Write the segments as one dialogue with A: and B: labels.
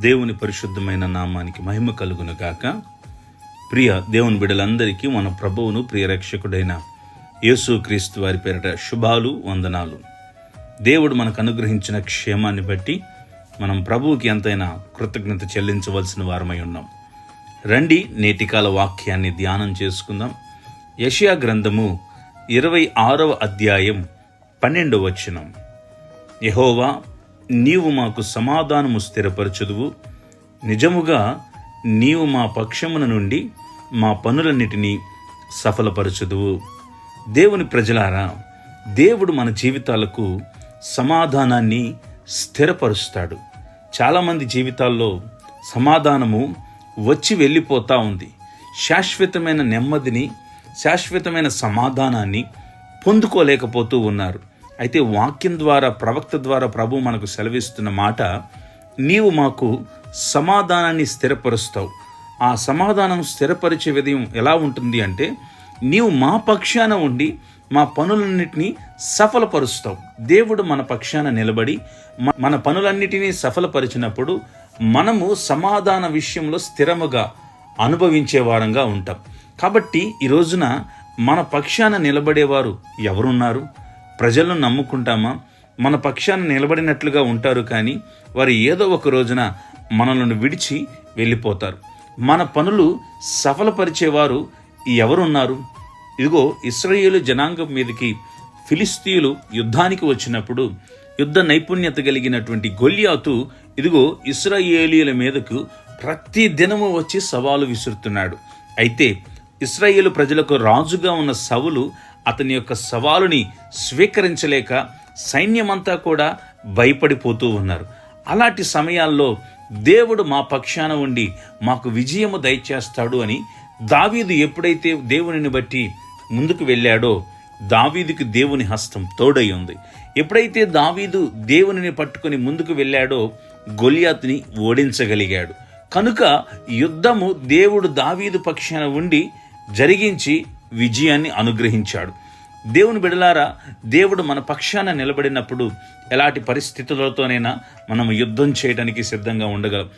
A: దేవుని పరిశుద్ధమైన నామానికి మహిమ కలుగును గాక. ప్రియ దేవుని బిడ్డలందరికీ మన ప్రభువును ప్రియ రక్షకుడైన యేసుక్రీస్తు వారి పేరిట శుభాలు, వందనాలు. దేవుడు మనకు అనుగ్రహించిన క్షేమాన్ని బట్టి మనం ప్రభువుకి ఎంతైనా కృతజ్ఞత చెల్లించవలసిన వారమై ఉన్నాం. రండి, నేటికాల వాక్యాన్ని ధ్యానం చేసుకుందాం. యెషయా గ్రంథము 26వ అధ్యాయం 12వ వచనం. యెహోవా, నీవు మాకు సమాధానము స్థిరపరచుదువు, నిజముగా నీవు మా పక్షమున నుండి మా పనులన్నిటినీ సఫలపరచుదువు. దేవుని ప్రజలారా, దేవుడు మన జీవితాలకు సమాధానాన్ని స్థిరపరుస్తాడు. చాలామంది జీవితాల్లో సమాధానము వచ్చి వెళ్ళిపోతూ ఉంది. శాశ్వతమైన నెమ్మదిని, శాశ్వతమైన సమాధానాన్ని పొందుకోలేకపోతూ ఉన్నారు. అయితే వాక్యం ద్వారా, ప్రవక్త ద్వారా ప్రభు మనకు సెలవిస్తున్న మాట, నీవు మాకు సమాధానాన్ని స్థిరపరుస్తావు. ఆ సమాధానం స్థిరపరిచే విధం ఎలా ఉంటుంది అంటే, నీవు మా పక్షాన ఉండి మా పనులన్నిటినీ సఫలపరుస్తావు. దేవుడు మన పక్షాన నిలబడి మన పనులన్నిటినీ సఫలపరిచినప్పుడు మనము సమాధాన విషయంలో స్థిరముగా అనుభవించే వారంగా ఉంటాం. కాబట్టి ఈ రోజున మన పక్షాన నిలబడేవారు ఎవరున్నారు? ప్రజలను నమ్ముకుంటామా? మన పక్షాన నిలబడినట్లుగా ఉంటారు, కానీ వారు ఏదో ఒక రోజున మనలను విడిచి వెళ్ళిపోతారు. మన పనులు సఫలపరిచేవారు ఎవరున్నారు? ఇదిగో, ఇశ్రాయేలు జనాంగం మీదకి ఫిలిస్తీయులు యుద్ధానికి వచ్చినప్పుడు యుద్ధ నైపుణ్యత కలిగినటువంటి గొల్యాతు ఇదిగో ఇశ్రాయేలీయుల మీదకు ప్రతి దినము వచ్చి సవాలు విసురుతున్నాడు. అయితే ఇశ్రాయేలు ప్రజలకు రాజుగా ఉన్న సౌలు అతని యొక్క సవాలుని స్వీకరించలేక సైన్యమంతా కూడా భయపడిపోతూ ఉన్నారు. అలాంటి సమయాల్లో దేవుడు మా పక్షాన ఉండి మాకు విజయము దయచేస్తాడు అని దావీదు ఎప్పుడైతే దేవునిని బట్టి ముందుకు వెళ్ళాడో, దావీదుకి దేవుని హస్తం తోడై ఉంది. ఎప్పుడైతే దావీదు దేవునిని పట్టుకొని ముందుకు వెళ్ళాడో, గొల్యాతుని ఓడించగలిగాడు. కనుక యుద్ధము దేవుడు దావీదు పక్షాన ఉండి జరిగించి విజయాన్ని అనుగ్రహించాడు. దేవుని బిడలారా, దేవుడు మన పక్షాన నిలబడినప్పుడు ఎలాంటి పరిస్థితులతోనైనా మనం యుద్ధం చేయడానికి సిద్ధంగా ఉండగలం.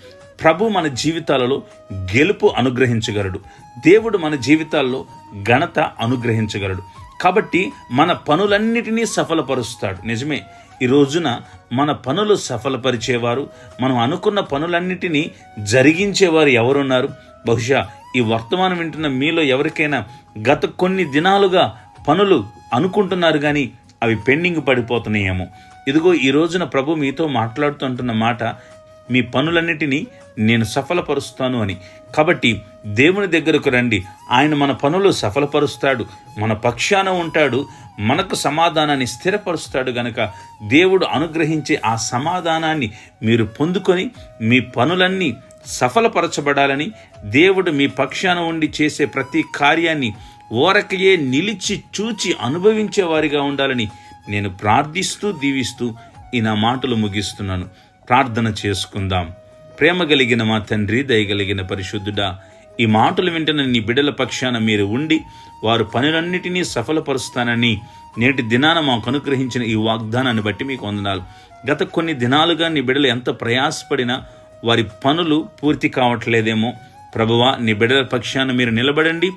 A: ప్రభు మన జీవితాలలో గెలుపు అనుగ్రహించగలడు. దేవుడు మన జీవితాల్లో ఘనత అనుగ్రహించగలడు. కాబట్టి మన పనులన్నిటినీ సఫలపరుస్తాడు. నిజమే, ఈ రోజున మన పనులు సఫలపరిచేవారు, మనం అనుకున్న పనులన్నిటినీ జరిగించేవారు ఎవరున్నారు? బహుశా ఈ వర్తమానం వింటున్న మీలో ఎవరికైనా గత కొన్ని దినాలుగా పనులు అనుకుంటున్నారు, కానీ అవి పెండింగ్ పడిపోతున్నాయేమో. ఇదిగో ఈ రోజున ప్రభు మీతో మాట్లాడుతుంటున్న మాట, మీ పనులన్నిటినీ నేను సఫలపరుస్తాను అని. కాబట్టి దేవుని దగ్గరకు రండి. ఆయన మన పనులు సఫలపరుస్తాడు, మన పక్షాన ఉంటాడు, మనకు సమాధానాన్ని స్థిరపరుస్తాడు. గనక దేవుడు అనుగ్రహించే ఆ సమాధానాన్ని మీరు పొందుకొని మీ పనులన్నీ సఫలపరచబడాలని, దేవుడు మీ పక్షాన ఉండి చేసే ప్రతి కార్యాన్ని ఓరకయే నిలిచి చూచి అనుభవించే వారిగా ఉండాలని నేను ప్రార్థిస్తూ దీవిస్తూ ఈ నా మాటలు ముగిస్తున్నాను. ప్రార్థన చేసుకుందాం. ప్రేమ కలిగిన మా తండ్రి, దయగలిగిన పరిశుద్ధుడా, ఈ మాటలు వింటున్న నీ బిడ్డల పక్షాన మీరు ఉండి వారు పనులన్నిటినీ సఫలపరుస్తానని నేటి దినాన మాకు అనుగ్రహించిన ఈ వాగ్దానాన్ని బట్టి మీకు వందనాలు. గత కొన్ని దినాలుగా నీ బిడ్డలు ఎంత ప్రయాసపడినా వారి పనులు పూర్తి కావట్లేదేమో. ప్రభువా, నీ బిడ్డల పక్షాన మీరు నిలబడండి,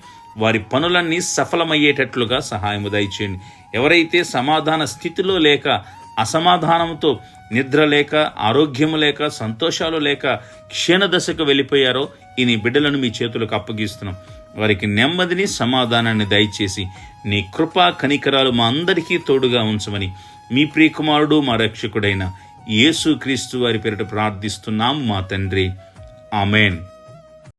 A: వారి పనులన్నీ సఫలమయ్యేటట్లుగా సహాయము దయచేయండి. ఎవరైతే సమాధాన స్థితిలో లేక, అసమాధానంతో, నిద్ర లేక, ఆరోగ్యము లేక, సంతోషాలు లేక క్షీణదశకు వెళ్ళిపోయారో, ఈ నీ బిడ్డలను మీ చేతులకు అప్పగిస్తున్నాం. వారికి నెమ్మదిని, సమాధానాన్ని దయచేసి నీ కృపా కనికరాలు మా అందరికీ తోడుగా ఉంచమని మీ ప్రియకుమారుడు, మా రక్షకుడైన యేసుక్రీస్తు వారి పేరిట ప్రార్థిస్తున్నాము మా తండ్రి. ఆమేన్.